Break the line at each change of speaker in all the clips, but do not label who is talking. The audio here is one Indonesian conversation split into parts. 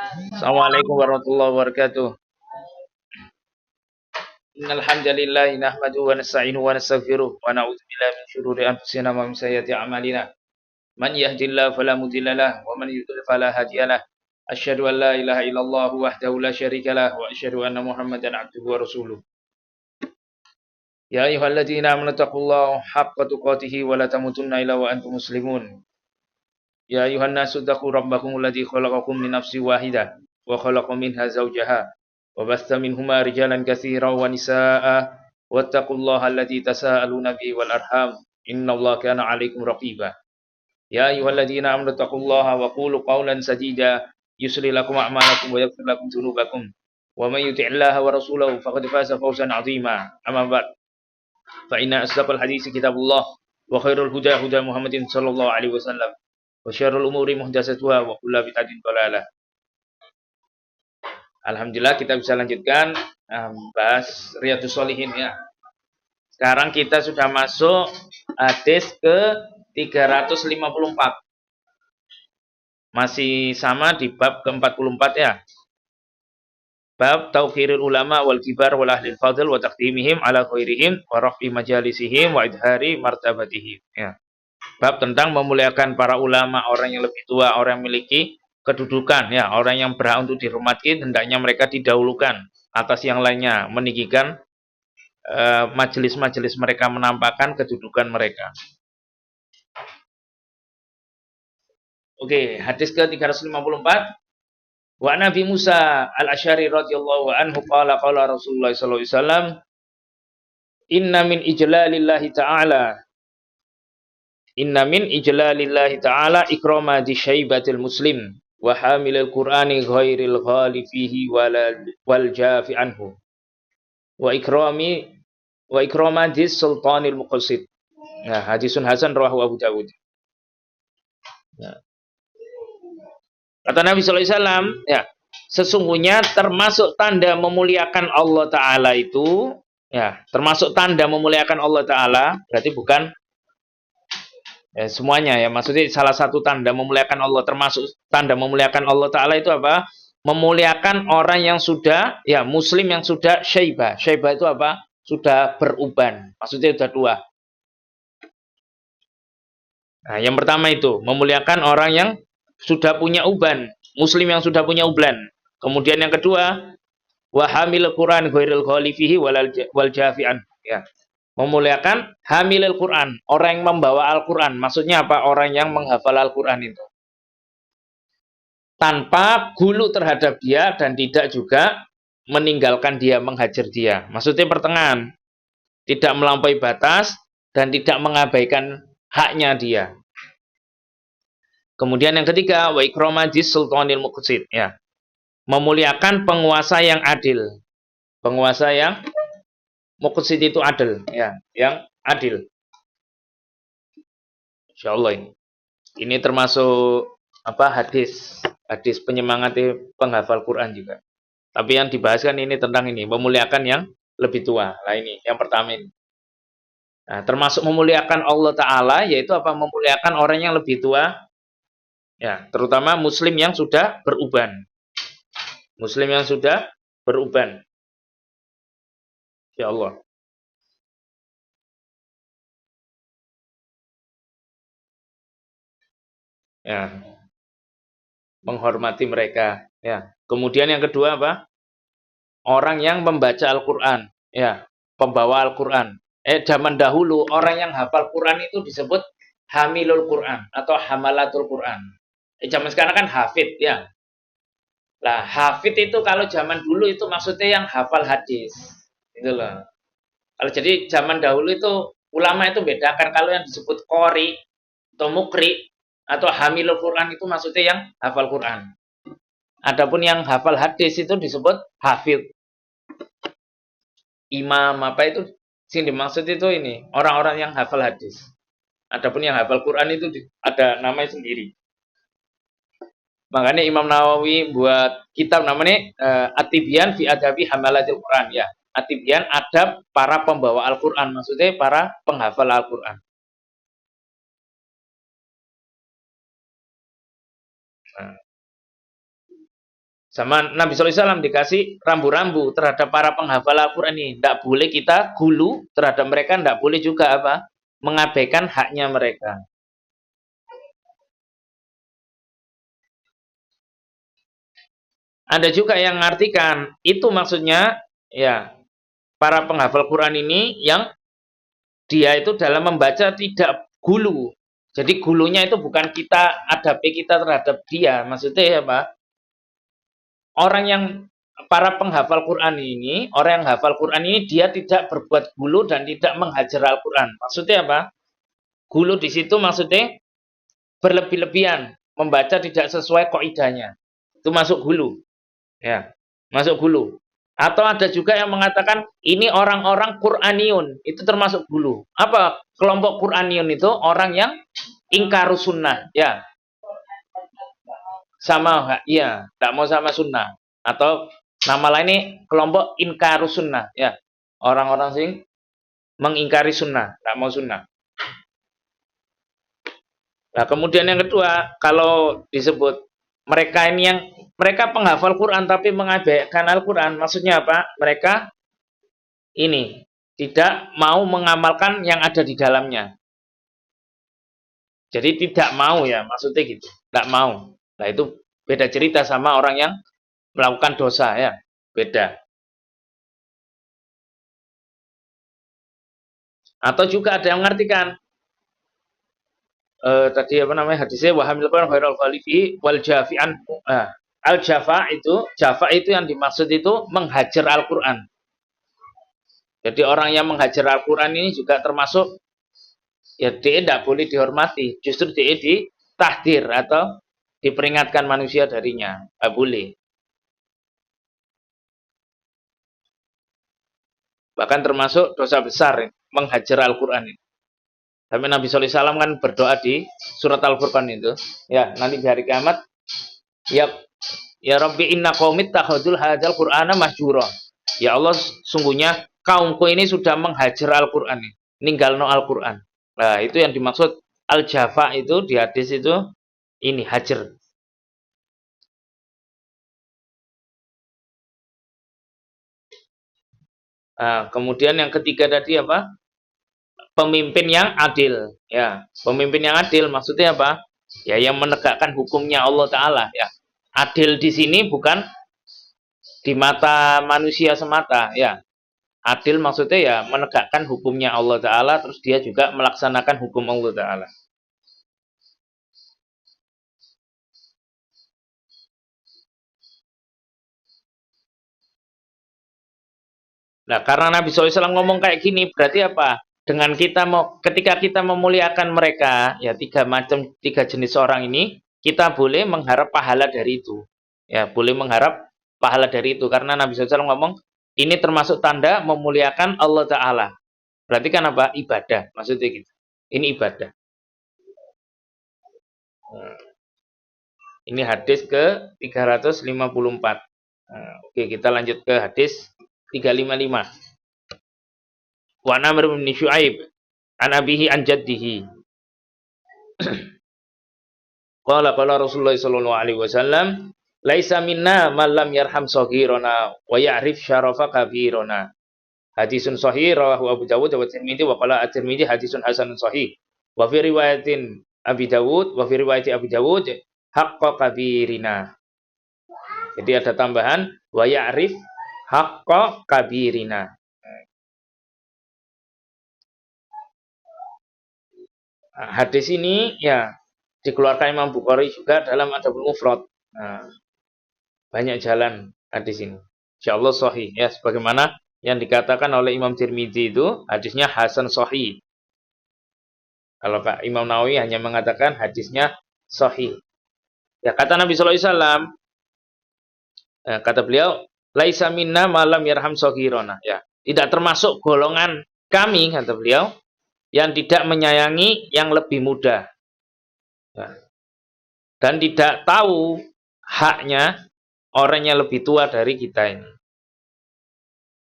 Assalamualaikum warahmatullahi wabarakatuh. Innal hamdalillah nahmaduhu wa nasta'inuhu wa nastaghfiruh wa na'udzu billahi min shururi anfusina wa min sayyiati a'malina. Man yahdihillahu fala mudilla lahu wa man yudlil fala hadiya lahu. Asyhadu an la ilaha illallah wahdahu la syarika lahu wa asyhadu anna Muhammadan abduhu wa rasuluh. Ya ayyuhalladzina amanu taqullaha haqqa tuqatih wa la tamutunna illa wa antum muslimun. Ya ayuhan nasu taqu rabbakum alladzi khalaqakum min nafsin wahidah wa khalaqa minha zawjaha wa basta minhuma rijalan katsiran wa nisaa'a wattaqullaha alladzi tasaaluna bihi wal arham innallaha kana 'alaikum raqiba. Ya ayyuhalladzina amanu taqullaha wa qulu qawlan sadida yuslih lakum a'malakum wa yaghfir lakum dzunubakum wa may yuti'illaha wa rasulahu faqad faza fawzan 'azima. Amma ba'd. Fa inna asdaqal haditsi kitabullah wa khairul huda huda Muhammadin sallallahu alaihi wasallam. Wa syarrul umuri muhdatsatuha wa kullu bid'atin dhalalah. Alhamdulillah kita bisa lanjutkan bahas Riyadhus Shalihin ya. Sekarang kita sudah masuk hadis ke 354. Masih sama di bab ke-44 ya. Bab tauqirul ulama wal kibar wal ahli fadl wa taqdimihim ala khairihim wa raf'i majalisihim wa idhari martabatihim ya. Bab tentang memuliakan para ulama, orang yang lebih tua, orang yang memiliki kedudukan, ya, orang yang berhak untuk dihormati, hendaknya mereka didahulukan atas yang lainnya, meninggikan majelis-majelis mereka, menampakkan kedudukan mereka. Oke, hadis ke-354. Wa Nabi Musa al-Asy'ari radhiyallahu anhu qala Rasulullah sallallahu alaihi wasallam, "Inna min ijlalillahi ta'ala Inna min ijlalillahi ta'ala ikrama di syaibatil muslim wa hamilil qur'ani ghairil ghali fihi wal jafi anhu wa ikrama dis sultanil muqassid." Nah, hadisun hasan rawahu Abu Dawud. Nah. Kata Nabi sallallahu alaihi wasallam, ya, sesungguhnya termasuk tanda memuliakan Allah taala itu, ya, termasuk tanda memuliakan Allah taala, berarti bukan ya, semuanya ya, maksudnya salah satu tanda memuliakan Allah, termasuk tanda memuliakan Allah Ta'ala itu apa? Memuliakan orang yang sudah, ya, muslim yang sudah syaibah. Syaibah itu apa? Sudah beruban, maksudnya sudah tua. Nah, yang pertama itu, memuliakan orang yang sudah punya uban, muslim yang sudah punya uban. Kemudian yang kedua, wahamil Quran ghairil khalifihi wal jafi'an, ya. Memuliakan hamilul Quran, orang yang membawa Al-Quran. Maksudnya apa? Orang yang menghafal Al-Quran itu. Tanpa gulu terhadap dia dan tidak juga meninggalkan dia, menghajar dia. Maksudnya pertengahan. Tidak melampaui batas dan tidak mengabaikan haknya dia. Kemudian yang ketiga, wa ikramajis sultanil muqsid, ya. Memuliakan penguasa yang adil. Penguasa yang muqsid itu adil, ya, yang adil. Insyaallah ini. Ini termasuk apa? Hadis penyemangat penghafal Quran juga. Tapi yang dibahaskan ini tentang ini, memuliakan yang lebih tua. Nah, ini yang pertama ini. Nah, termasuk memuliakan Allah taala yaitu apa? Memuliakan orang yang lebih tua. Ya, terutama muslim yang sudah beruban. Muslim yang sudah beruban. Ya Allah. Ya, menghormati mereka, ya. Kemudian yang kedua apa? Orang yang membaca Al-Qur'an, ya, pembawa Al-Qur'an. Zaman dahulu orang yang hafal Quran itu disebut hamilul Quran atau hamalatul Quran. Zaman sekarang kan hafid, ya. Lah, hafid itu kalau zaman dulu itu maksudnya yang hafal hadis. Gitu loh. Kalau jadi zaman dahulu itu ulama itu bedakan, kalau yang disebut qori atau mukri atau hamilul Quran itu maksudnya yang hafal Quran. Adapun yang hafal hadis itu disebut hafid. Imam apa itu? Sing dimaksud itu ini, orang-orang yang hafal hadis. Adapun yang hafal Quran itu ada namanya sendiri. Makanya Imam Nawawi buat kitab namanya At-Tibyan fi Adabi Hamalatil Quran, ya. At-Tibyan adab para pembawa Al-Quran, maksudnya para penghafal Al-Quran. Nah. Sama Nabi SAW dikasih rambu-rambu terhadap para penghafal Al-Quran ini. Tidak boleh kita gulu terhadap mereka, tidak boleh juga apa? Mengabaikan haknya mereka. Ada juga yang mengartikan, itu maksudnya, ya, para penghafal Quran ini yang dia itu dalam membaca tidak gulu. Jadi gulunya itu bukan kita adapi kita terhadap dia. Maksudnya ya Pak, orang yang para penghafal Quran ini, orang yang hafal Quran ini dia tidak berbuat gulu dan tidak menghajar Al-Quran. Maksudnya apa? Gulu di situ maksudnya berlebih-lebihan, membaca tidak sesuai kaidahnya. Itu masuk gulu. Ya, masuk gulu. Atau ada juga yang mengatakan ini orang-orang Qur'aniun, itu termasuk gulu. Apa kelompok Qur'aniun itu? Orang yang ingkarus sunnah, ya. Sama, ya, tidak mau sama sunnah. Atau nama lain ini kelompok ingkarus sunnah, ya. Orang-orang sing mengingkari sunnah, tidak mau sunnah. Nah, kemudian yang kedua, kalau disebut mereka ini yang mereka penghafal Quran tapi mengabaikan Al-Quran, maksudnya apa? Mereka ini tidak mau mengamalkan yang ada di dalamnya. Jadi tidak mau ya, maksudnya gitu. Tidak mau. Nah itu beda cerita sama orang yang melakukan dosa ya, beda. Atau juga ada yang mengartikan tadi apa namanya hadisnya wahamil Quran khairal khalifi wal jafi'an al-jafa itu yang dimaksud itu menghajar Al-Quran. Jadi orang yang menghajar Al-Quran ini juga termasuk ya dia tidak boleh dihormati, justru dia ditahdir atau diperingatkan manusia darinya, tidak boleh. Bahkan termasuk dosa besar menghajar Al-Quran ini. Tapi Nabi SAW kan berdoa di surat Al-Furqan itu. Ya, nanti di hari kiamat. Ya Rabbi inna qaumit takhadul hadzal Qur'ana mahjura. Ya Allah, sungguhnya kaumku ini sudah menghajar Al-Quran. Ninggalno Al-Quran. Nah, itu yang dimaksud al-jafa itu di hadis itu ini hajar. Nah, kemudian yang ketiga tadi apa? Pemimpin yang adil, ya. Pemimpin yang adil maksudnya apa? Ya, yang menegakkan hukumnya Allah Ta'ala, ya. Adil di sini bukan di mata manusia semata, ya. Adil maksudnya ya menegakkan hukumnya Allah Ta'ala, terus dia juga melaksanakan hukum Allah Ta'ala. Nah, karena Nabi SAW ngomong kayak gini, berarti apa? Dengan kita ketika kita memuliakan mereka, ya tiga jenis orang ini, kita boleh mengharap pahala dari itu. Ya, boleh mengharap pahala dari itu karena Nabi SAW ngomong ini termasuk tanda memuliakan Allah Ta'ala. Berarti kan apa? Ibadah, maksudnya gitu. Ini ibadah. Ini hadis ke 354. Oke, kita lanjut ke hadis 355. Wa Amr bin Syu'aib an abihi an jaddihi. Qala Rasulullah sallallahu alaihi wasallam, "Laisa minna man lam yarham saghirana wa ya'rif syarafa kabirana." Hadisun sahih rawahu Abu Dawud wa Tirmidzi wa qala At-Tirmidzi hadisun hasanun sahih. Wa fi riwayatin Abi Dawud wa fi riwayati Abi Dawud haqqa kabirina. Jadi ada tambahan wa ya'rif haqqa kabirina. Hadis ini ya dikeluarkan Imam Bukhari juga dalam Adabul Mufrad. Nah, banyak jalan hadis ini. Insyaallah sahih ya sebagaimana yang dikatakan oleh Imam Tirmidzi itu hadisnya hasan sahih. Kalau Pak Imam Nawawi hanya mengatakan hadisnya sahih. Ya kata Nabi sallallahu alaihi wasallam kata beliau laisa minna malam yarham saghirana ya. Tidak termasuk golongan kami kata beliau yang tidak menyayangi yang lebih muda. Dan tidak tahu haknya orang yang lebih tua dari kita ini.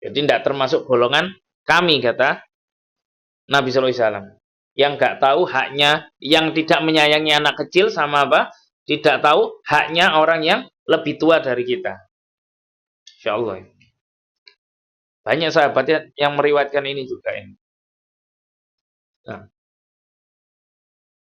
Jadi tidak termasuk golongan kami, kata Nabi SAW. Yang nggak tahu haknya, yang tidak menyayangi anak kecil sama apa? Tidak tahu haknya orang yang lebih tua dari kita. Insya Allah. Banyak sahabat yang meriwayatkan ini juga ini. Nah,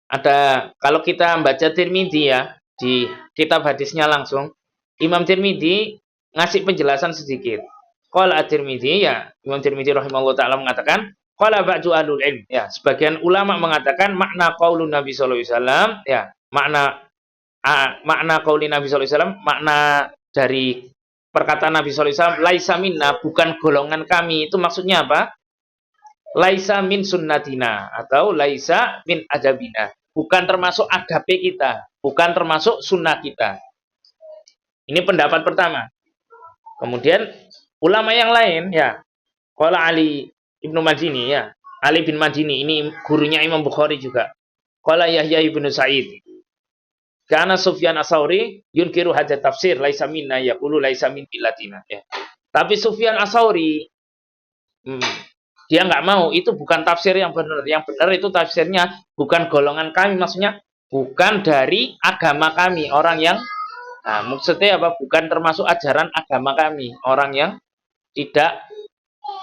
ada kalau kita baca Tirmidzi ya di kitab hadisnya langsung Imam Tirmidzi ngasih penjelasan sedikit. Qala At-Tirmidzi ya Imam Tirmidzi rahimahullah taala mengatakan qala ba'du ahlul ilm ya sebagian ulama mengatakan makna qaulun Nabi sallallahu alaihi wasallam ya makna qaulin Nabi sallallahu alaihi wasallam makna dari perkataan Nabi sallallahu alaihi wasallam laisa minna bukan golongan kami itu maksudnya apa? Laisa min sunnatina atau laisa min adabina. Bukan termasuk adabe kita, bukan termasuk sunnah kita. Ini pendapat pertama. Kemudian ulama yang lain ya, qala Ali Ibnu Madini ya, Ali bin Madini ini gurunya Imam Bukhari juga. Qala Yahya ibnu Sa'id. Karena Sufyan Ats-Tsauri yunkiru hadza tafsir laisa minna yaqulu laisa min billatina ya. Tapi Sufyan Ats-Tsauri dia nggak mau, itu bukan tafsir yang benar. Yang benar itu tafsirnya bukan golongan kami, maksudnya bukan dari agama kami, orang yang maksudnya apa? Bukan termasuk ajaran agama kami, orang yang tidak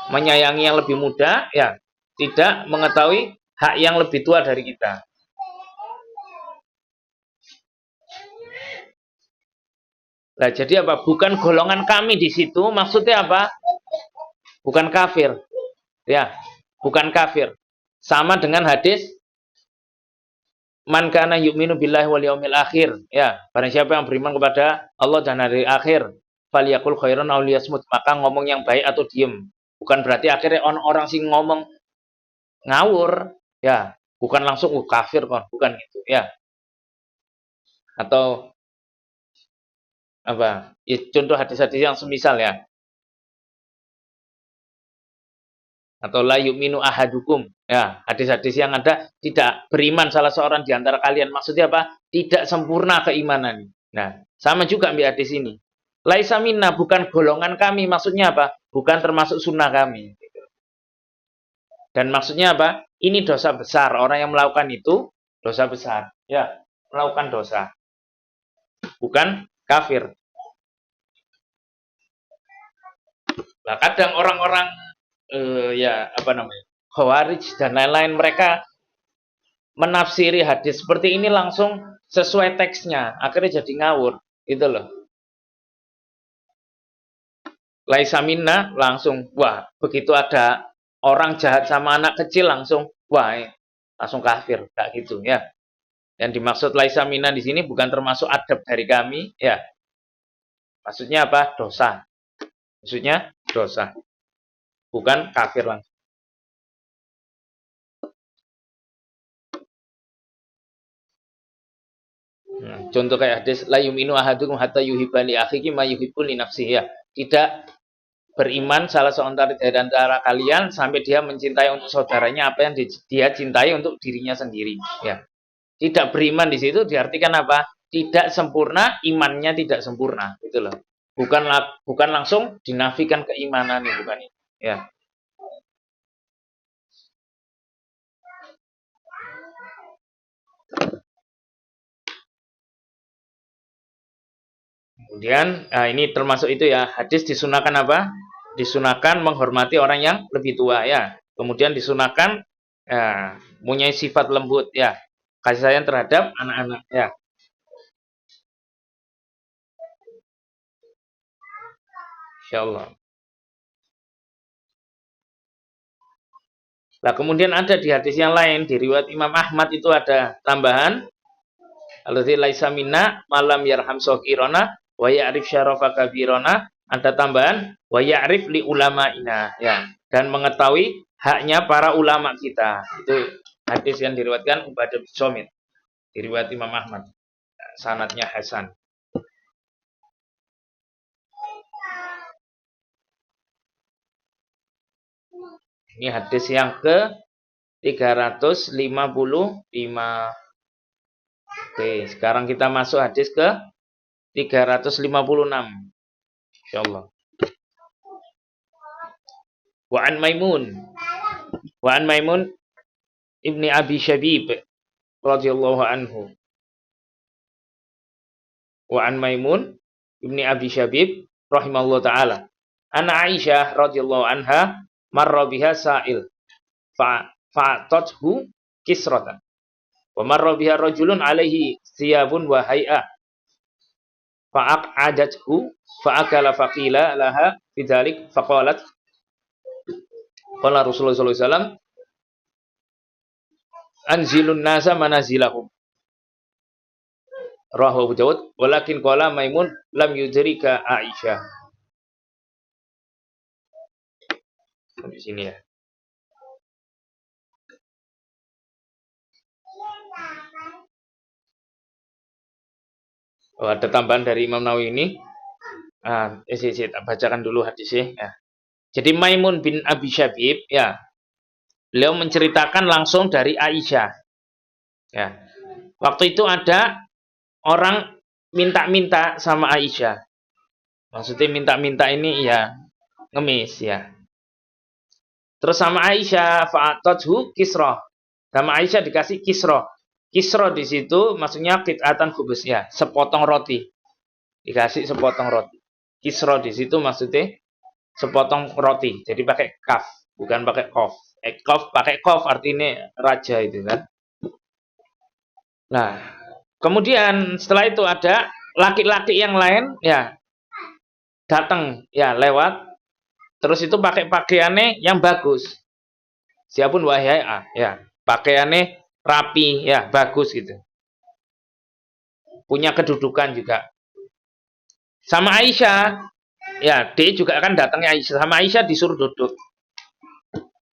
menyayangi yang lebih muda, ya, tidak mengetahui hak yang lebih tua dari kita. Nah, jadi apa? Bukan golongan kami di situ, maksudnya apa? Bukan kafir. Ya, bukan kafir. Sama dengan hadis man kana yu'minu billahi wal yaumil akhir. Ya, barang siapa yang beriman kepada Allah dan hari akhir, falyakul khairan aw liyasmut, maka ngomong yang baik atau diem. Bukan berarti akhirnya orang sing ngomong ngawur, ya, bukan langsung kafir kon, bukan gitu, ya. Atau apa? Ya, contoh hadis-hadis yang semisal ya. Atau la yu'minu ahadukum. Ya, hadis-hadis yang ada tidak beriman salah seorang di antara kalian. Maksudnya apa? Tidak sempurna keimanan. Nah, sama juga di hadis ini. Laisa minna bukan golongan kami. Maksudnya apa? Bukan termasuk sunnah kami. Dan maksudnya apa? Ini dosa besar. Orang yang melakukan itu dosa besar. Ya, melakukan dosa. Bukan kafir. Nah, kadang orang-orang ya apa namanya? Khawarij dan lain-lain mereka menafsiri hadis seperti ini langsung sesuai teksnya, akhirnya jadi ngawur, gitu loh. Laisa minna langsung, wah, begitu ada orang jahat sama anak kecil langsung, wah, langsung kafir, kayak gitu ya. Yang dimaksud laisa minna di sini bukan termasuk adab dari kami, ya. Maksudnya apa? Dosa. Maksudnya dosa. Bukan kafir langsung. Contoh kayak hadis la yuminu ahadukum hatta yuhibba li akhihi ma yuhibbu li nafsihi ya. Tidak beriman salah seorang dari antara kalian sampai dia mencintai untuk saudaranya apa yang dia cintai untuk dirinya sendiri ya. Tidak beriman di situ diartikan apa? Tidak sempurna, imannya tidak sempurna, gitu loh. Bukan langsung dinafikan keimanan bukan itu ya. Kemudian ini termasuk itu ya, hadis disunahkan apa? Disunahkan menghormati orang yang lebih tua ya. Kemudian disunahkan punya sifat lembut ya, kasih sayang terhadap anak-anak ya. Insyaallah. Nah, kemudian ada di hadis yang lain di riwayat Imam Ahmad itu ada tambahan alladzi laisa minna malam yarham saghirana wa ya'rif syarafa kabirana, ada tambahan wa ya'rif li ulama'ina ya, dan mengetahui haknya para ulama kita. Itu hadis yang diriwayatkan Ubadah bin Somit, diriwayat Imam Ahmad. Sanadnya hasan. Ini hadis yang ke 355. Oke, sekarang kita masuk hadis ke 356. Insyaallah. Wa an Maimun ibni Abi Syabib radhiyallahu anhu. Wa an Maimun ibni Abi Syabib rahimallahu taala. Ana Aisyah radhiyallahu anha marra biha sa'il fa'atathu kisratan. Wa marra biha rajulun alaihi thiyabun wa hay'ah. Fa'aq'adathu fa'akala faqila laha bidzalik faqalat qala Rasulullah sallallahu alaihi wasallam anzilun nasa manazilahum. Rawahu Abu Dawud walakin qala Maimun lam yudrika Aisyah. Di sini ya. Oh, ada tambahan dari Imam Nawawi ini. Tak bacakan dulu hadisnya. Ya. Jadi Maimun bin Abi Syabib, ya, beliau menceritakan langsung dari Aisyah. Ya. Waktu itu ada orang minta-minta sama Aisyah. Maksudnya minta-minta ini ya ngemis ya. Terus sama Aisyah fa'atathu kisra. Sama Aisyah dikasih kisra. Kisra di situ maksudnya qit'atan khubus ya, sepotong roti. Dikasih sepotong roti. Kisra di situ maksudnya sepotong roti. Jadi pakai kaf, bukan pakai kof. Kof pakai kof artinya raja itu kan. Nah, kemudian setelah itu ada laki-laki yang lain ya datang ya lewat, terus itu pakai pakaiannya yang bagus. Siapun wahai ya, pakaiannya rapi ya, bagus gitu. Punya kedudukan juga. Sama Aisyah, ya dia juga akan datangnya Aisyah. Sama Aisyah disuruh duduk.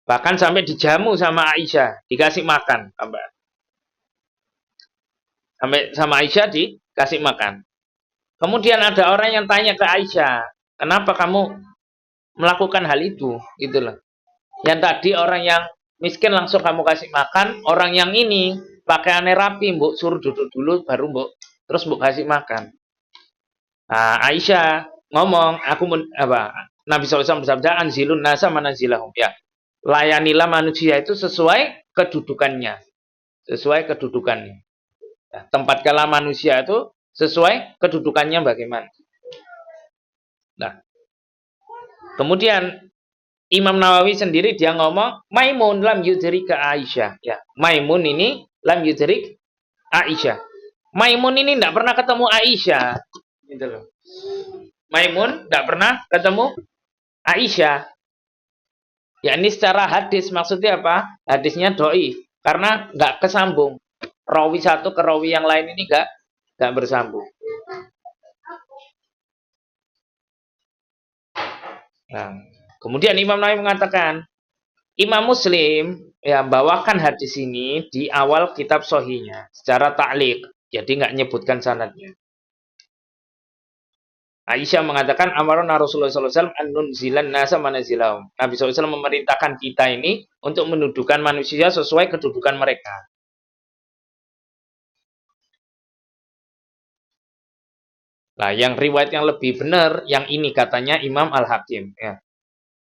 Bahkan sampai dijamu sama Aisyah, dikasih makan. Sampai sama Aisyah dikasih makan. Kemudian ada orang yang tanya ke Aisyah, kenapa kamu melakukan hal itu? Gitu loh. Yang tadi orang yang miskin langsung kamu kasih makan, orang yang ini pakaiannya rapi, mbok suruh duduk dulu, baru mbok terus mbok kasih makan. Nah, Aisyah ngomong, Nabi SAW bersabda, anzilun nasa manazilahum. Ya, layanilah manusia itu sesuai kedudukannya. Sesuai kedudukannya. Ya, tempat kala manusia itu sesuai kedudukannya bagaimana. Nah, kemudian Imam Nawawi sendiri dia ngomong, Maimun lam yudrika Aisyah. Ya, Maimun ini lam yudrik Aisyah. Maimun ini tidak pernah ketemu Aisyah. Gitu loh. Maimun tidak pernah ketemu Aisyah. Ya ini secara hadis maksudnya apa? Hadisnya doi karena nggak kesambung. Rawi satu ke rawi yang lain ini nggak bersambung. Nah, kemudian Imam Nawawi mengatakan, Imam Muslim ya bawakan hadis ini di awal kitab Sahihnya secara ta'liq, jadi nggak nyebutkan sanadnya. Aisyah mengatakan amarona Rasulullah SAW an-nunzilan nasa manazilahum. Nabi SAW memerintahkan kita ini untuk mendudukan manusia sesuai kedudukan mereka. Nah, yang riwayat yang lebih benar, yang ini katanya Imam Al-Hakim. Ya.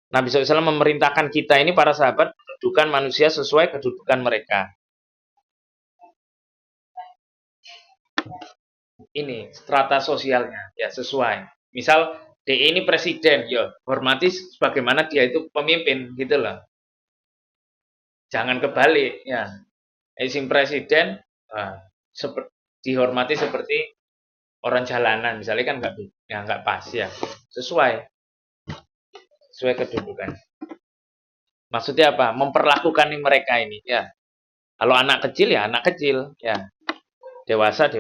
Nabi SAW memerintahkan kita ini para sahabat mendudukan manusia sesuai kedudukan mereka. Ini strata sosialnya ya sesuai. Misal DE ini presiden, ya hormati sebagaimana dia itu pemimpin gitu loh. Jangan kebalik ya. Sing presiden dihormati seperti orang jalanan, misalnya kan nggak pas ya. Sesuai kedudukan. Maksudnya apa? Memperlakukan mereka ini ya. Kalau anak kecil ya anak kecil ya. Dewasa.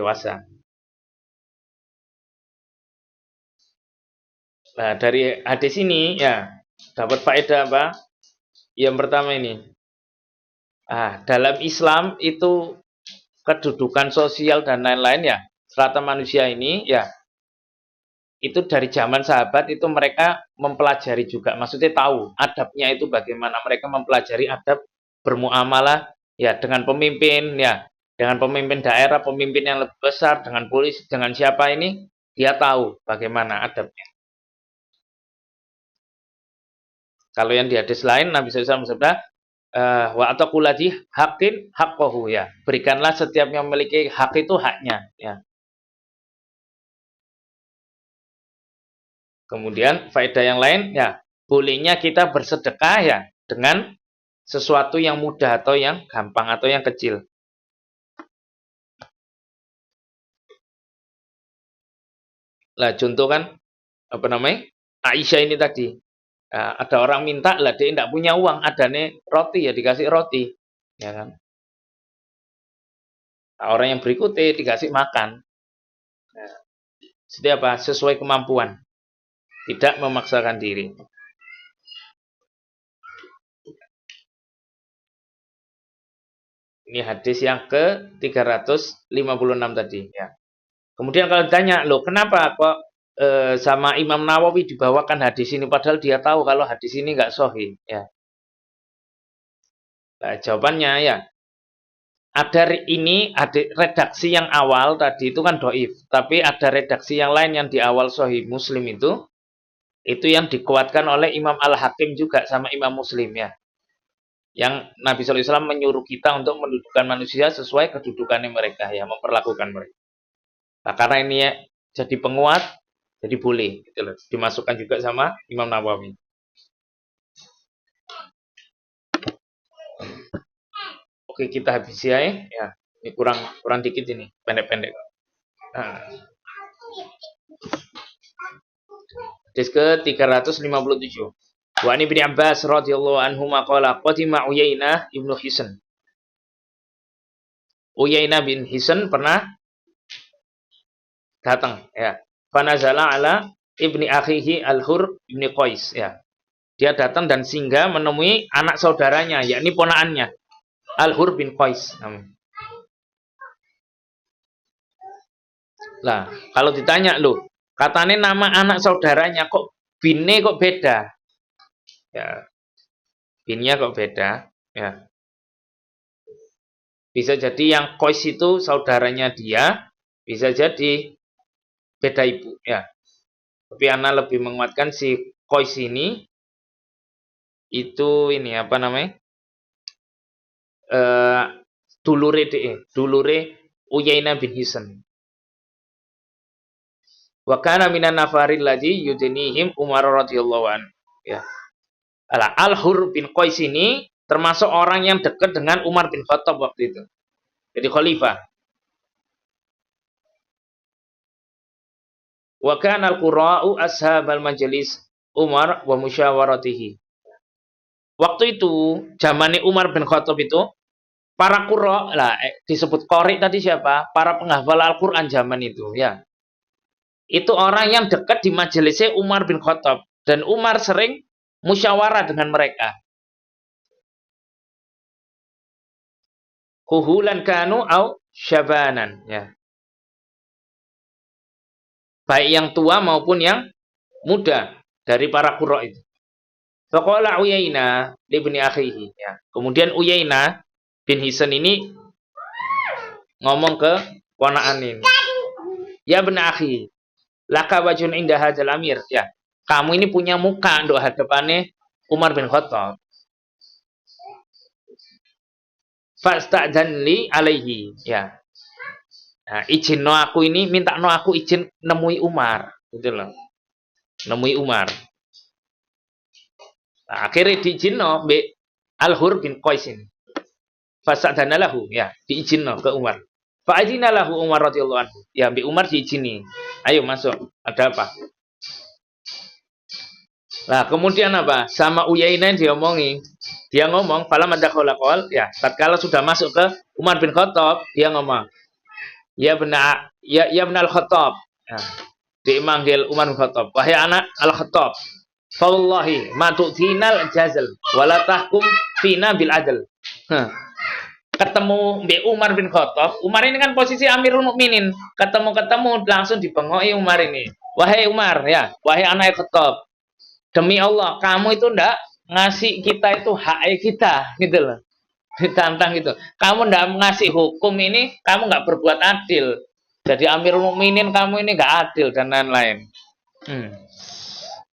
Nah, dari hadis ini ya dapat faedah apa? Yang pertama ini. Dalam Islam itu kedudukan sosial dan lain-lain ya, strata manusia ini ya itu dari zaman sahabat itu mereka mempelajari juga, maksudnya tahu adabnya itu bagaimana, mereka mempelajari adab bermuamalah ya dengan pemimpin ya, dengan pemimpin daerah, pemimpin yang lebih besar, dengan polisi, dengan siapa ini dia tahu bagaimana adabnya. Kalau yang di hadis lain Nabi SAW bersabda, wa ataqulladzi haqqin haqqahu ya. Berikanlah setiap yang memiliki hak itu haknya ya. Kemudian faedah yang lain ya, bolehnya kita bersedekah ya dengan sesuatu yang mudah atau yang gampang atau yang kecil. Lah contoh kan apa namanya? Aisyah ini tadi. Nah, ada orang minta lah dia tidak punya uang, adanya roti ya dikasih roti, ya kan? Nah, orang yang berikutnya dikasih makan. Nah, jadi apa? Sesuai kemampuan, tidak memaksakan diri. Ini hadis yang ke-356 tadi ya. Kemudian kalau ditanya, loh kenapa kok sama Imam Nawawi dibawakan hadis ini padahal dia tahu kalau hadis ini nggak sahih ya. Nah, jawabannya ya, ada redaksi yang awal tadi itu kan doif, tapi ada redaksi yang lain yang di awal sahih Muslim itu yang dikuatkan oleh Imam Al-Hakim juga sama Imam Muslim ya. Yang Nabi SAW menyuruh kita untuk mendudukkan manusia sesuai kedudukannya mereka ya, memperlakukan mereka. Nah, karena ini ya, jadi penguat, jadi boleh gitu loh. Dimasukkan juga sama Imam Nawawi. Oke, kita habisi ya. Ya, ini kurang dikit ini, pendek-pendek. Nah. Hadis ke-357. Wa Ibnu Abbas radhiyallahu anhu maqala qadima Uyainah ibnu Hisn. Uyainah bin Hisn pernah datang ya. Fanazala ala ibni akhihi Al-Hur ibni Qais ya. Dia datang dan singgah menemui anak saudaranya, yakni ponaannya, Al-Hur bin Qais. Lah, kalau ditanya loh, katanya nama anak saudaranya kok binnya kok beda? Ya, binnya kok beda? Ya. Bisa jadi yang Qais itu saudaranya dia, bisa jadi beda ibu ya. Tapi Ana lebih menguatkan si Qais ini itu ini apa namanya? Dulure Uyainah bin Hisn. Wa kana minan nafaril ladzi yudnihim Umar radhiyallahu anhu. Ya. Al-Hur bin Qais ini termasuk orang yang dekat dengan Umar bin Khattab waktu itu. Jadi khalifah. Wa kana al-qura'u ashabal majlis Umar wa musyawaratihi. Waktu itu, zamannya Umar bin Khattab itu, para qura' lah disebut qari tadi siapa? Para penghafal Al-Qur'an zaman itu, ya. Itu orang yang dekat di majelisnya Umar bin Khattab dan Umar sering musyawarah dengan mereka. Kuhulan kanu au syabanan ya. Baik yang tua maupun yang muda dari para qurra itu. Faqala Uyainah ibni akhihi ya. Kemudian Uyainah bin Hisn ini ngomong ke ponaan ini. Ya ibn akhi, laka wajhun inda hadzal amir ya. Kamu ini punya muka untuk hadapannya Umar bin Khattab. Fasta'dzanli alaihi ya. Nah, izin no aku ini minta no aku izin nemui Umar, gitu loh. Nemui Umar. Nah, akhirnya diizin no be Al-Hur bin Qais ini. Fasta'dzana lahu ya, diizin no ke Umar. Fa'adzina lahu Umar radhiyallahu anhu. Ya, be Umar diizini. Ayo masuk. Ada apa? Nah, kemudian apa? Sama Uyainah diomongi. Dia ngomong, "Fala madakhala qol." Ya, tatkala sudah masuk ke Umar bin Khattab, dia ngomong, "Ya benar, ya benar Al-Khattab." Nah, dia manggil Umar bin Khattab, "Wahai anak Al-Khattab, fa wallahi ma tu'tinal jazal wala tahkum fina bil adl." Ketemu Mbak Umar bin Khattab, Umar ini kan posisi Amirul Mukminin. Ketemu langsung dibengoi Umar ini. "Wahai Umar, ya, wahai anak Khattab, demi Allah, kamu itu ndak ngasih kita itu hak kita, gitu loh. Ditantang gitu. Kamu ndak ngasih hukum ini, kamu nggak berbuat adil. Jadi Amirul Mukminin kamu ini nggak adil dan lain-lain.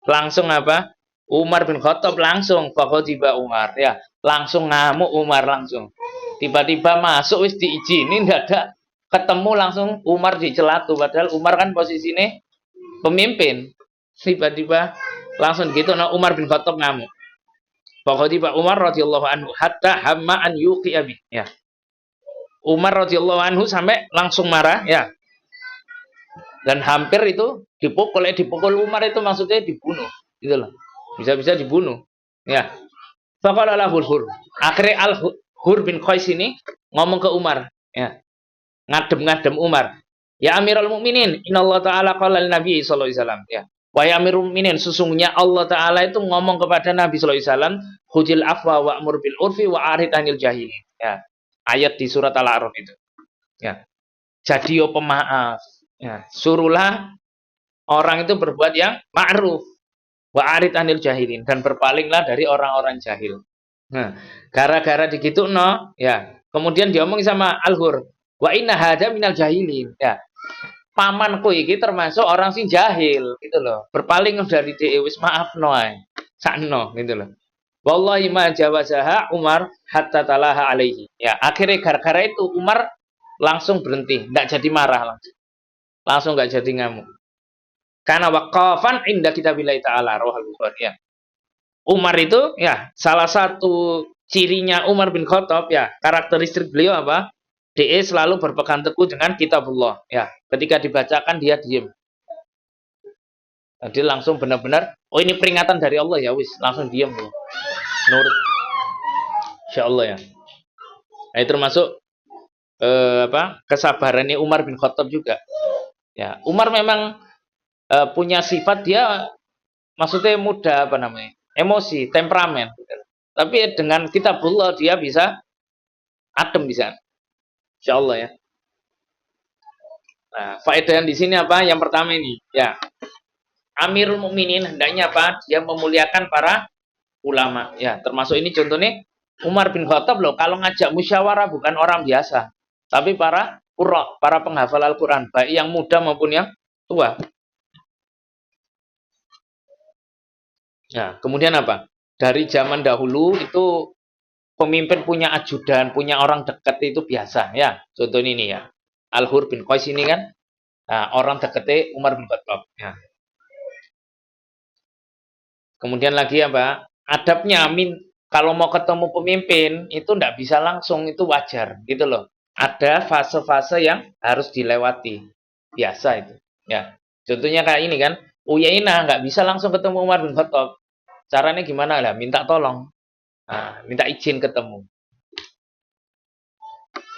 Langsung apa? Umar bin Khattab langsung tiba Umar, ya, langsung ngamuk Umar langsung. Tiba-tiba masuk wis diizinin dadak ketemu langsung Umar dicelatu padahal Umar kan posisinya pemimpin. Tiba-tiba langsung gitu Umar bin Khattab ngamuk. Pokoknya Pak Umar radhiyallahu anhu hatta hamma an yuqiya bih. Ya. Umar radhiyallahu anhu sampai langsung marah ya. Dan hampir itu dipukul Umar itu maksudnya dibunuh. Gitu loh. Bisa-bisa dibunuh. Ya. Faqala lahul hur. Akhirnya Al-Hur bin Qais ini ngomong ke Umar. Ya. Ngadem-ngadem Umar. Ya Amirul Mukminin, innallaha ta'ala qala Nabi sallallahu alaihi wasallam. Ya. Wahai Amirul Mukminin, sesungguhnya Allah Ta'ala itu ngomong kepada Nabi sallallahu alaihi wasallam, "Hujil afwa wa'mur bil urfi wa arid anil jahilin." Ya. Ayat di surat Al-A'raf itu. Ya. Jadi pemaaf. Ya. Suruhlah orang itu berbuat yang ma'ruf wa arid anil jahilin dan berpalinglah dari orang-orang jahil. Nah, gara-gara digitu no, ya. Kemudian diomong sama Al-Hur, wa inna hada minal jahilin. Ya. Pamanku iki termasuk orang sing jahil gitu loh. Berpaling dari dhewe wis maafno ae. Sakno gitu loh. Wallahi ma jawazaha Umar hatta talaha alaihi. Ya, akhirnya gara-gara itu Umar langsung berhenti, enggak jadi marah langsung. Langsung enggak jadi ngamuk. Karena waqafan inda kitabillahi ta'ala rohal Bukhari ya. Umar itu ya salah satu cirinya Umar bin Khattab ya, karakteristik beliau apa? Dia selalu berpegang teguh dengan kitabullah. Ya, ketika dibacakan dia diam. Jadi langsung benar-benar, oh ini peringatan dari Allah ya wis, langsung diam ya. Nurut. Insyaallah ya. Nah, itu termasuk kesabarannya Umar bin Khattab juga. Ya, Umar memang punya sifat dia maksudnya muda emosi, temperamen. Tapi dengan kitabullah dia bisa adem bisa. Insyaallah ya. Nah, faedah yang di sini apa? Yang pertama ini, ya. Amirul Mukminin hendaknya apa? Dia memuliakan para ulama. Ya, termasuk ini contohnya Umar bin Khattab loh, kalau ngajak musyawarah bukan orang biasa, tapi para qurra, para penghafal Al-Qur'an, baik yang muda maupun yang tua. Nah, kemudian apa? Dari zaman dahulu itu pemimpin punya ajudan, punya orang dekat itu biasa ya. Contoh ini ya. Al-Hur bin Qais ini kan orang dekatnya Umar bin Khattab. Ya. Kemudian lagi apa? Adabnya kalau mau ketemu pemimpin itu ndak bisa langsung, itu wajar gitu loh. Ada fase-fase yang harus dilewati. Biasa itu. Ya. Contohnya kayak ini kan, Uyainah nggak bisa langsung ketemu Umar bin Khattab. Caranya gimana lah? Minta tolong. Nah, minta izin ketemu.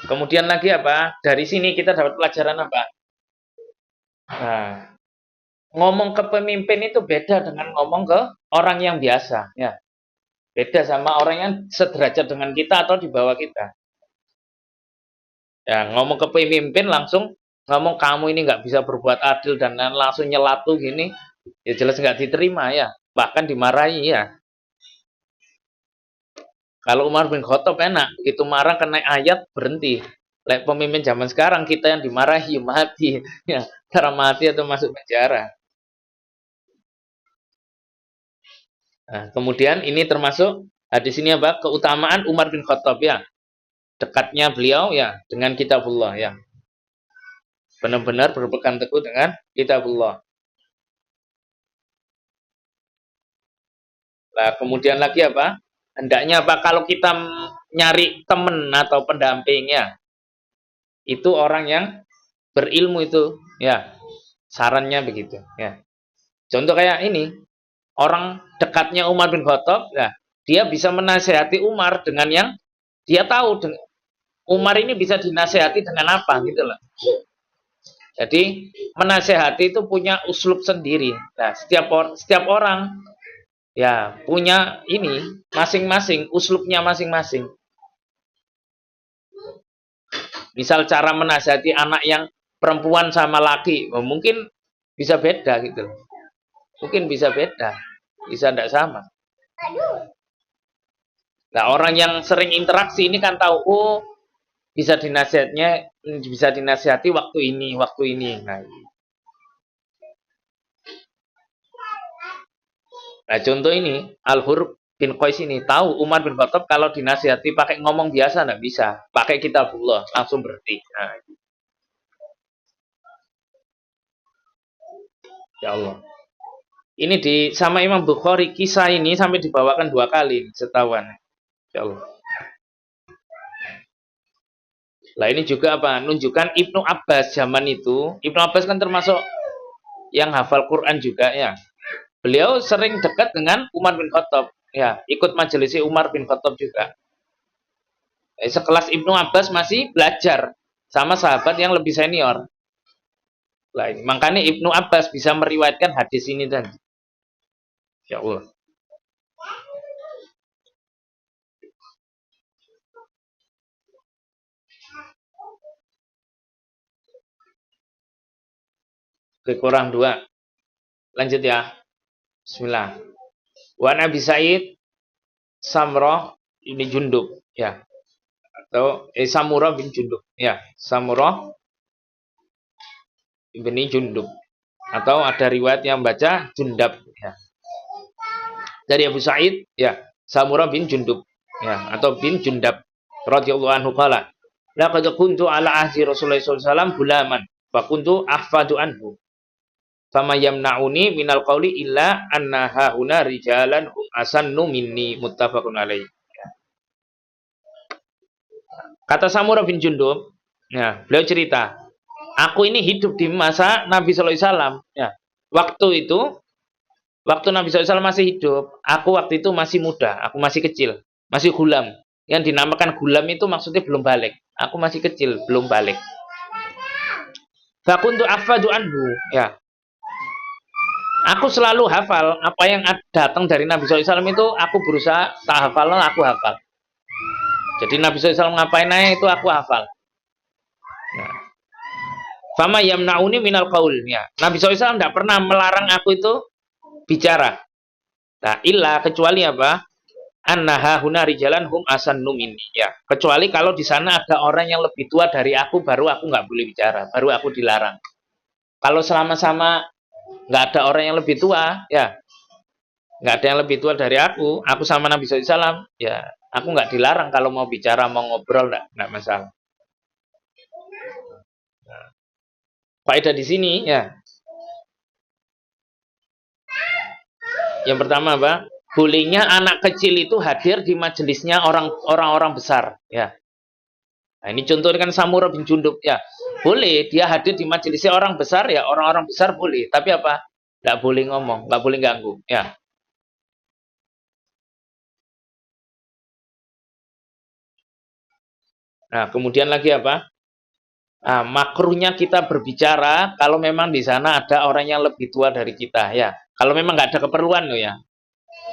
Kemudian lagi apa? Dari sini kita dapat pelajaran apa? Nah, ngomong ke pemimpin itu beda dengan ngomong ke orang yang biasa, ya. Beda sama orang yang sederajat dengan kita atau di bawah kita. Ya, ngomong ke pemimpin langsung ngomong kamu ini nggak bisa berbuat adil dan langsung nyelatu gini, ya jelas nggak diterima ya, bahkan dimarahi ya. Kalau Umar bin Khattab enak, itu marah kena ayat berhenti. Lek pemimpin zaman sekarang kita yang dimarahi mati, ya, cara mati atau masuk penjara. Nah, kemudian ini termasuk di sini apa? Keutamaan Umar bin Khattab ya. Dekatnya beliau ya dengan kitabullah ya. Benar-benar berpegang teguh dengan kitabullah. Nah, kemudian lagi apa? Hendaknya apa? Kalau kita nyari teman atau pendamping ya, itu orang yang berilmu itu ya. Sarannya begitu ya. Contoh kayak ini, orang dekatnya Umar bin Khattab, ya, dia bisa menasehati Umar dengan yang dia tahu. Umar ini bisa dinasehati dengan apa gitu loh. Jadi menasehati itu punya uslub sendiri. Nah, setiap orang ya punya ini masing-masing, uslubnya masing-masing. Misal cara menasehati anak yang perempuan sama laki, mungkin bisa beda gitu. Mungkin bisa beda, bisa tidak sama. Nah, orang yang sering interaksi ini kan tahu, oh bisa dinasihati waktu ini. Nah, contoh ini Al-Hur bin Qais ini tahu Umar bin Khattab kalau dinasihati pakai ngomong biasa enggak bisa, pakai kitabullah langsung berhenti. Nah, ya Allah. Ini sama Imam Bukhari, kisah ini sampai dibawakan 2 kali setahuan. Insyaallah. Lah ini juga apa? Nunjukkan Ibnu Abbas zaman itu. Ibnu Abbas kan termasuk yang hafal Quran juga ya. Beliau sering dekat dengan Umar bin Khattab. Ya, ikut majelisnya Umar bin Khattab juga. Sekelas Ibnu Abbas masih belajar sama sahabat yang lebih senior. Lah, makanya Ibnu Abbas bisa meriwayatkan hadis ini dan ya Allah. Kurang 2. Lanjut ya. Bismillah. Wa Nabi Sa'id Samrah ini Jundub ya. Atau Samurah bin Jundub ya. Samurah bin Jundub. Atau ada riwayat yang baca Jundab ya. Dari Abu Sa'id ya. Samurah bin Jundub ya. Atau bin Jundab radhiyallahu anhu qala laqad kuntu ala ahdi Rasulullah sallallahu alaihi wasallam gulaman fa kuntu ahfadu anhu fama yamna'uni minal qawli illa anna hauna rijalan asannu minni muttafaqun alaih. Kata Samurah bin Jundub, ya, beliau cerita, aku ini hidup di masa Nabi sallallahu alaihi wasallam, ya. Waktu itu, waktu Nabi sallallahu alaihi wasallam masih hidup, aku waktu itu masih muda, aku masih kecil, masih gulam. Yang dinamakan gulam itu maksudnya belum balik. Aku masih kecil, belum balik. Fakuntu afadu anhu, ya. Aku selalu hafal apa yang datang dari Nabi SAW itu aku berusaha tak hafal, aku hafal. Jadi Nabi SAW ngapain aja itu aku hafal. Nah. Fama yamna'uni minal qaul. Ya. Nabi SAW tidak pernah melarang aku itu bicara. Nah, illa kecuali apa? Annaha huna rijalan hum asannu minni. Ya. Kecuali kalau di sana ada orang yang lebih tua dari aku, baru aku nggak boleh bicara, baru aku dilarang. Kalau selama-sama nggak ada orang yang lebih tua, ya nggak ada yang lebih tua dari aku sama Nabi SAW, ya aku nggak dilarang kalau mau bicara, mau ngobrol, nggak masalah. Nah, faedah di sini, ya. Yang pertama apa? Bolehnya anak kecil itu hadir di majelisnya orang-orang besar, ya. Nah, ini contohnya kan Samurah bin Jundub, ya. Boleh dia hadir di majelisnya orang besar, ya orang-orang besar boleh. Tapi apa? Nggak boleh ngomong, nggak boleh ganggu, ya. Nah, kemudian lagi apa? Nah, makruhnya kita berbicara kalau memang di sana ada orang yang lebih tua dari kita, ya. Kalau memang nggak ada keperluan loh, ya.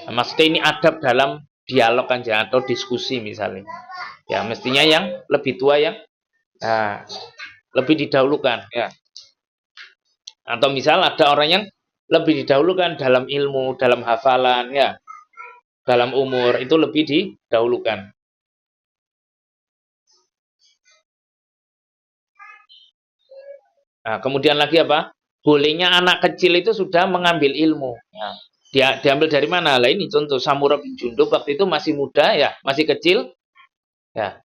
Nah, maksudnya ini adab dalam dialog aja atau diskusi misalnya. Ya, mestinya yang lebih tua yang lebih didahulukan, ya. Atau misal ada orang yang lebih didahulukan dalam ilmu, dalam hafalan, ya. Dalam umur itu lebih didahulukan. Nah, kemudian lagi apa? Bolehnya anak kecil itu sudah mengambil ilmu. Ya. Dia diambil dari mana? Lah ini contoh Samurah bin Jundub waktu itu masih muda ya, masih kecil. Ya.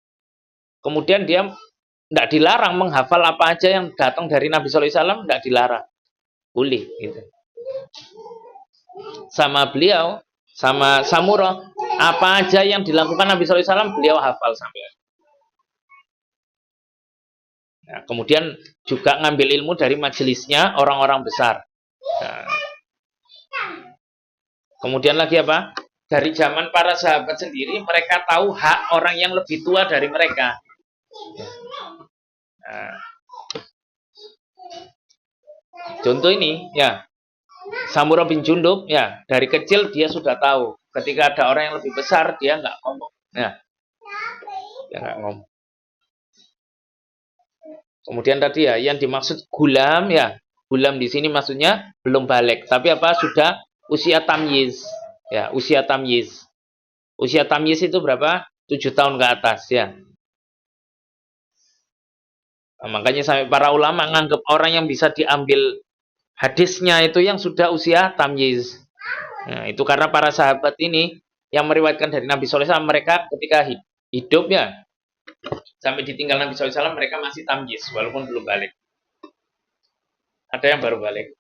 Kemudian dia tidak dilarang menghafal apa aja yang datang dari Nabi sallallahu alaihi wasallam, tidak dilarang. Boleh gitu. Sama beliau, sama Samurah, apa aja yang dilakukan Nabi sallallahu alaihi wasallam beliau hafal sampai. Nah, kemudian juga ngambil ilmu dari majelisnya orang-orang besar. Nah, kemudian lagi apa? Dari zaman para sahabat sendiri, mereka tahu hak orang yang lebih tua dari mereka. Nah, contoh ini, ya, Samurah bin Jundub, ya, dari kecil dia sudah tahu. Ketika ada orang yang lebih besar, dia nggak ngomong. Ya, dia nggak ngomong. Kemudian tadi ya, yang dimaksud gulam, ya, gulam di sini maksudnya belum balik, tapi apa? Sudah usia tamyiz. Ya, usia tamyiz. Usia tamyiz itu berapa? 7 tahun ke atas, ya. Nah, makanya sampai para ulama menganggap orang yang bisa diambil hadisnya itu yang sudah usia tamyiz. Nah, itu karena para sahabat ini yang meriwayatkan dari Nabi SAW, mereka ketika hidup ya, sampai ditinggal Nabi SAW, mereka masih tamyiz, walaupun belum balik. Ada yang baru balik.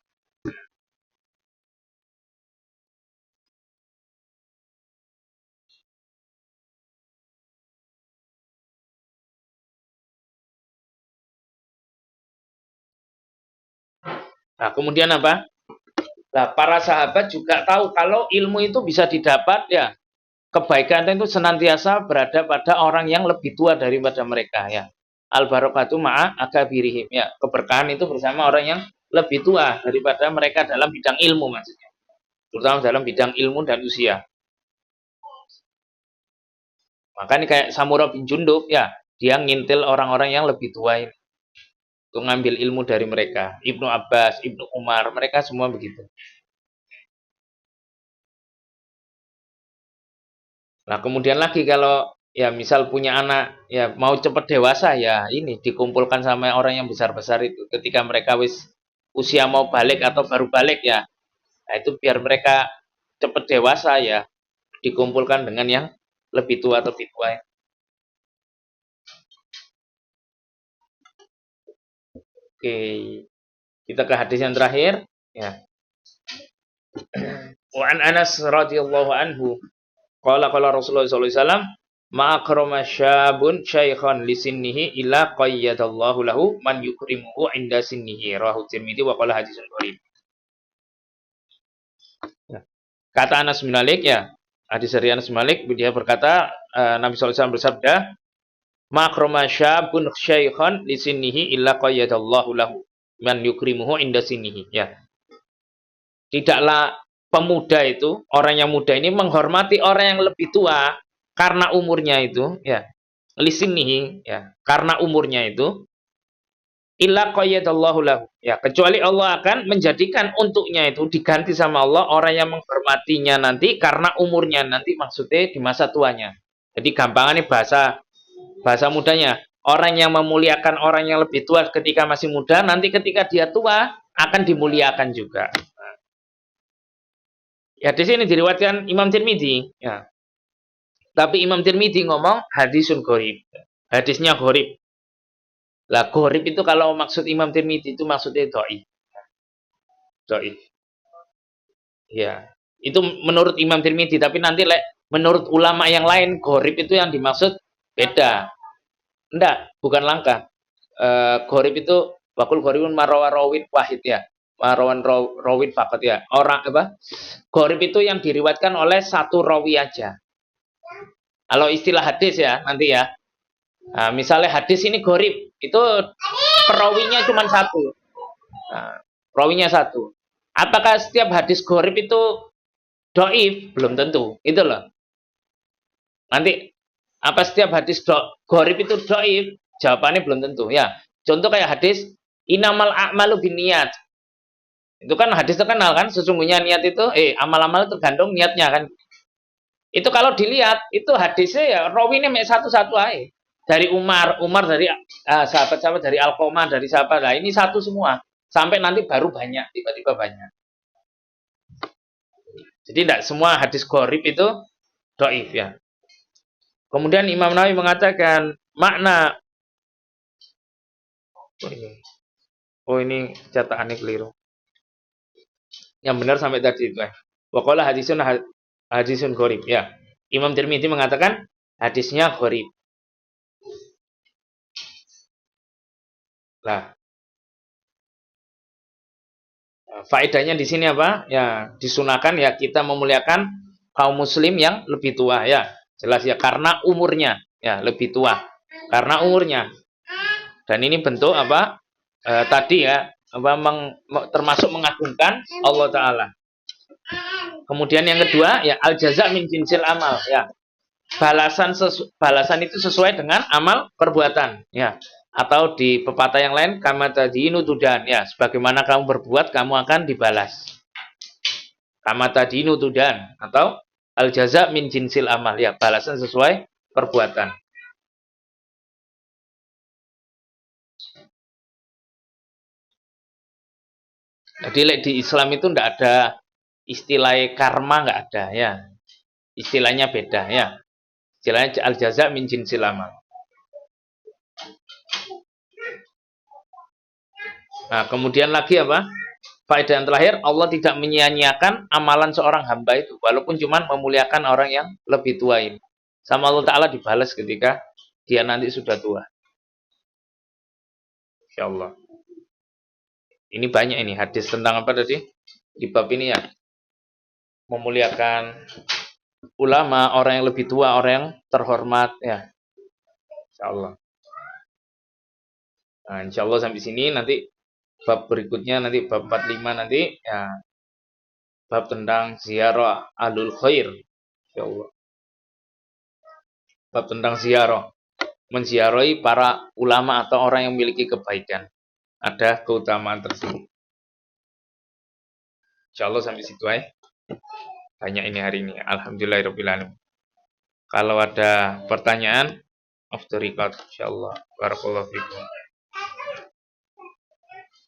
Nah, kemudian apa? Nah, para sahabat juga tahu kalau ilmu itu bisa didapat ya. Kebaikan itu senantiasa berada pada orang yang lebih tua daripada mereka ya. Al barakatu ma'a akabirihim ya. Keberkahan itu bersama orang yang lebih tua daripada mereka dalam bidang ilmu maksudnya. Terutama dalam bidang ilmu dan usia. Makanya kayak Samurah bin Jundub ya, dia ngintil orang-orang yang lebih tua ini untuk ngambil ilmu dari mereka. Ibnu Abbas, Ibnu Umar, mereka semua begitu. Nah, kemudian lagi kalau ya misal punya anak ya mau cepat dewasa ya ini dikumpulkan sama orang yang besar-besar itu ketika mereka usia mau balik atau baru balik ya. Nah, itu biar mereka cepat dewasa ya dikumpulkan dengan yang lebih tua atau lebih tua. Oke, kita ke hadis yang terakhir ya. Wa an Anas radhiyallahu anhu qala Rasulullah sallallahu alaihi wasallam ma akrama syabun syaikhan li sinnihi illa qayyadallahu lahu man yukrimuhu inda sinnihi rawahu Tirmidzi wa qala hadisun gharib. Ya. Kata Anas bin Malik ya, hadis dari Anas bin Malik dia berkata Nabi sallallahu alaihi wasallam bersabda ma akrama syabun syaikhan li sinnihi illa qayyadallahu lahu man yukrimuhu inda sinnihi ya. Tidaklah pemuda itu, orang yang muda ini menghormati orang yang lebih tua karena umurnya itu, ya. Lisinihi, ya, karena umurnya itu illa qayyadallahu lahu. Ya, kecuali Allah akan menjadikan untuknya itu diganti sama Allah orang yang menghormatinya nanti karena umurnya nanti maksudnya di masa tuanya. Jadi gampangannya bahasa mudanya. Orang yang memuliakan orang yang lebih tua ketika masih muda, nanti ketika dia tua akan dimuliakan juga. Ya di sini diriwayatkan Imam Tirmidzi. Ya. Tapi Imam Tirmidzi ngomong hadisun gharib. Hadisnya gharib. Lah gharib itu kalau maksud Imam Tirmidzi itu maksudnya dhaif. Dhaif. Ya. Itu menurut Imam Tirmidzi, tapi nanti menurut ulama yang lain gharib itu yang dimaksud beda. Enggak, bukan langka. Gharib itu wakul gharibun marwa rawin wahid ya. Marwan rawin fakat ya. Orang apa? Gharib itu yang diriwayatkan oleh satu rawi aja. Kalau istilah hadis ya, nanti ya. Nah, misalnya hadis ini gharib, itu perawinya cuma satu. Nah, perawinya satu. Apakah setiap hadis gharib itu doif? Belum tentu. Itu loh. Nanti, apa setiap hadis gharib itu doif? Jawabannya belum tentu. Ya, contoh kayak hadis, inamal a'malu binniyat. Itu kan hadis terkenal kan, sesungguhnya niat itu, amal-amal tergantung niatnya kan. Itu kalau dilihat, itu hadisnya ya, rawinya satu-satu aja. Dari Umar dari sahabat-sahabat, dari Alqomah, dari sahabat. Nah, ini satu semua. Sampai nanti baru banyak, tiba-tiba banyak. Jadi tidak semua hadis gharib itu dhaif ya. Kemudian Imam Nawawi mengatakan makna ini cetakannya keliru. Yang benar sampai tadi itu. Waqala hadisun gharib ya. Imam Tirmidzi mengatakan hadisnya gharib. Lah, faedahnya di sini apa? Ya, disunahkan ya kita memuliakan kaum muslim yang lebih tua ya. Jelas ya karena umurnya ya lebih tua. Karena umurnya. Dan ini bentuk apa? Tadi ya, apa termasuk mengagungkan Allah taala. Kemudian yang kedua ya al jaza min jinsil amal ya. Balasan itu sesuai dengan amal perbuatan ya. Atau di pepatah yang lain kama tadinu tudan ya, sebagaimana kamu berbuat kamu akan dibalas. Kama tadinu tudan atau al jaza min jinsil amal ya, balasan sesuai perbuatan. Jadi di Islam itu enggak ada istilah karma, enggak ada ya. Istilahnya beda ya. Istilahnya al jaza min jinsil amal. Nah, kemudian lagi apa? Faedah yang terakhir, Allah tidak menyia-nyiakan amalan seorang hamba itu, walaupun cuma memuliakan orang yang lebih tua ini. Sama Allah Ta'ala dibalas ketika dia nanti sudah tua. Insyaallah. Ini banyak ini hadis tentang apa tadi? Di bab ini ya. Memuliakan ulama, orang yang lebih tua, orang yang terhormat ya. Insyaallah. Nah, insyaallah sampai sini nanti bab berikutnya nanti bab 45 nanti ya bab tentang ziarah ahlul khair. Insyaallah. Bab tentang ziarah, menziarahi para ulama atau orang yang memiliki kebaikan. Ada keutamaan tersebut. Insyaallah sampai situ aja. Banyak ini hari ini. Alhamdulillahirabbil alamin. Kalau ada pertanyaan, off the record insyaallah. Barakallahu fikum.